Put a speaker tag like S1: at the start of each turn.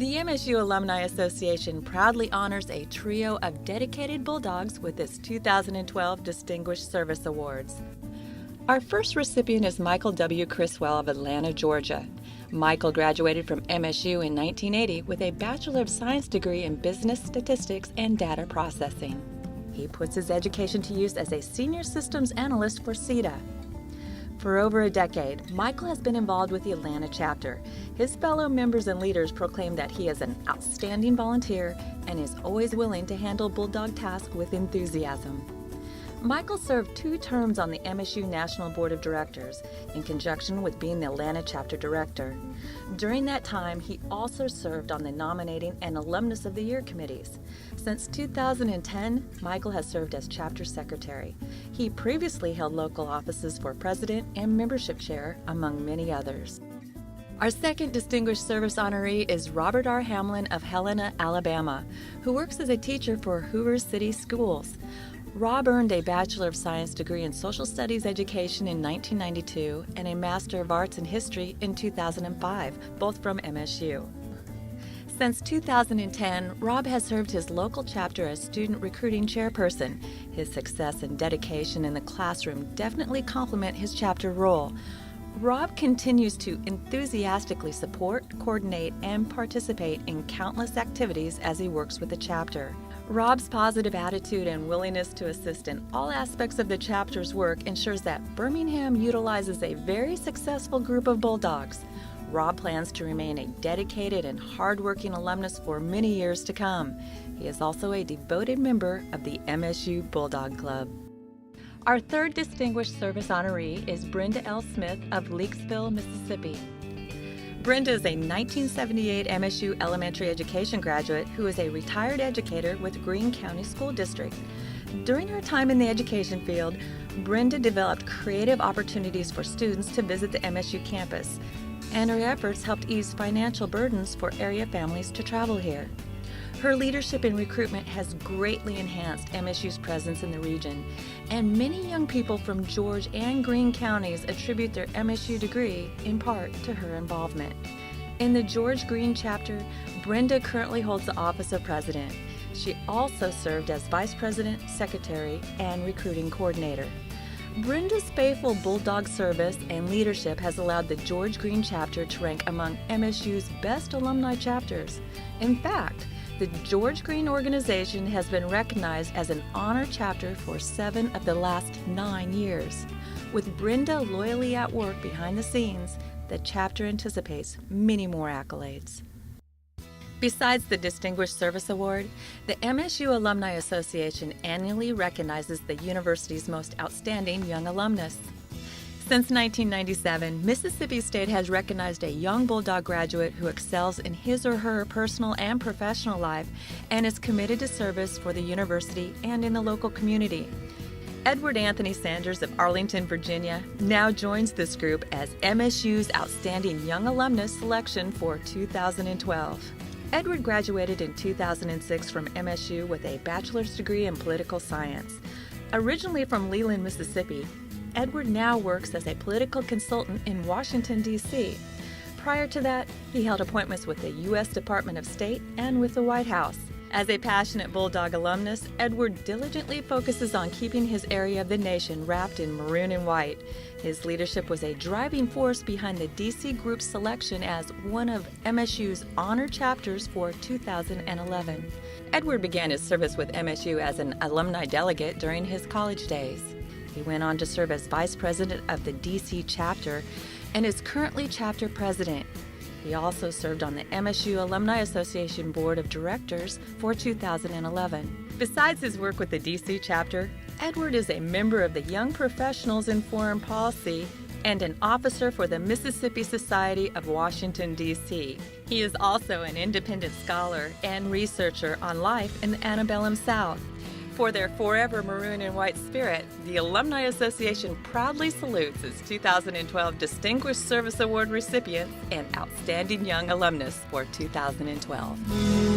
S1: The MSU Alumni Association proudly honors a trio of dedicated Bulldogs with its 2012 Distinguished Service Awards. Our first recipient is Michael W. Criswell of Atlanta, Georgia. Michael graduated from MSU in 1980 with a Bachelor of Science degree in Business Statistics and Data Processing. He puts his education to use as a Senior Systems Analyst for CETA. For over a decade, Michael has been involved with the Atlanta chapter. His fellow members and leaders proclaim that he is an outstanding volunteer and is always willing to handle Bulldog tasks with enthusiasm. Michael served 2 terms on the MSU National Board of Directors, in conjunction with being the Atlanta Chapter Director. During that time, he also served on the Nominating and Alumnus of the Year committees. Since 2010, Michael has served as Chapter Secretary. He previously held local offices for President and Membership Chair, among many others. Our second Distinguished Service honoree is Robert R. Hamlin of Helena, Alabama, who works as a teacher for Hoover City Schools. Rob earned a Bachelor of Science degree in Social Studies education in 1992 and a Master of Arts in History in 2005, both from MSU. Since 2010, Rob has served his local chapter as Student Recruiting Chairperson. His success and dedication in the classroom definitely complement his chapter role. Rob continues to enthusiastically support, coordinate, and participate in countless activities as he works with the chapter. Rob's positive attitude and willingness to assist in all aspects of the chapter's work ensures that Birmingham utilizes a very successful group of Bulldogs. Rob plans to remain a dedicated and hardworking alumnus for many years to come. He is also a devoted member of the MSU Bulldog Club. Our third Distinguished Service honoree is Brenda L Smith of Leakesville, Mississippi. Brenda is a 1978 MSU elementary education graduate who is a retired educator with Greene County School District. During her time in the education field, Brenda developed creative opportunities for students to visit the MSU campus, and her efforts helped ease financial burdens for area families to travel here. Her leadership in recruitment has greatly enhanced MSU's presence in the region, and many young people from George and Greene counties attribute their MSU degree, in part, to her involvement. In the George Greene chapter, Brenda currently holds the office of president. She also served as vice president, secretary, and recruiting coordinator. Brenda's faithful Bulldog service and leadership has allowed the George Greene chapter to rank among MSU's best alumni chapters. In fact, the George Greene organization has been recognized as an honor chapter for 7 of the last 9 years. With Brenda loyally at work behind the scenes, the chapter anticipates many more accolades. Besides the Distinguished Service Award, the MSU Alumni Association annually recognizes the university's most outstanding young alumnus. Since 1997, Mississippi State has recognized a young Bulldog graduate who excels in his or her personal and professional life and is committed to service for the university and in the local community. Edward Anthony Sanders of Arlington, Virginia, now joins this group as MSU's Outstanding Young Alumnus selection for 2012. Edward graduated in 2006 from MSU with a bachelor's degree in political science. Originally from Leland, Mississippi, Edward now works as a political consultant in Washington, D.C. Prior to that, he held appointments with the U.S. Department of State and with the White House. As a passionate Bulldog alumnus, Edward diligently focuses on keeping his area of the nation wrapped in maroon and white. His leadership was a driving force behind the D.C. group's selection as one of MSU's honor chapters for 2011. Edward began his service with MSU as an alumni delegate during his college days. He went on to serve as vice president of the D.C. chapter and is currently chapter president. He also served on the MSU Alumni Association Board of Directors for 2011. Besides his work with the D.C. chapter, Edward is a member of the Young Professionals in Foreign Policy and an officer for the Mississippi Society of Washington, D.C. He is also an independent scholar and researcher on life in the antebellum South. For their forever maroon and white spirit, the Alumni Association proudly salutes its 2012 Distinguished Service Award recipients and Outstanding Young Alumnus for 2012.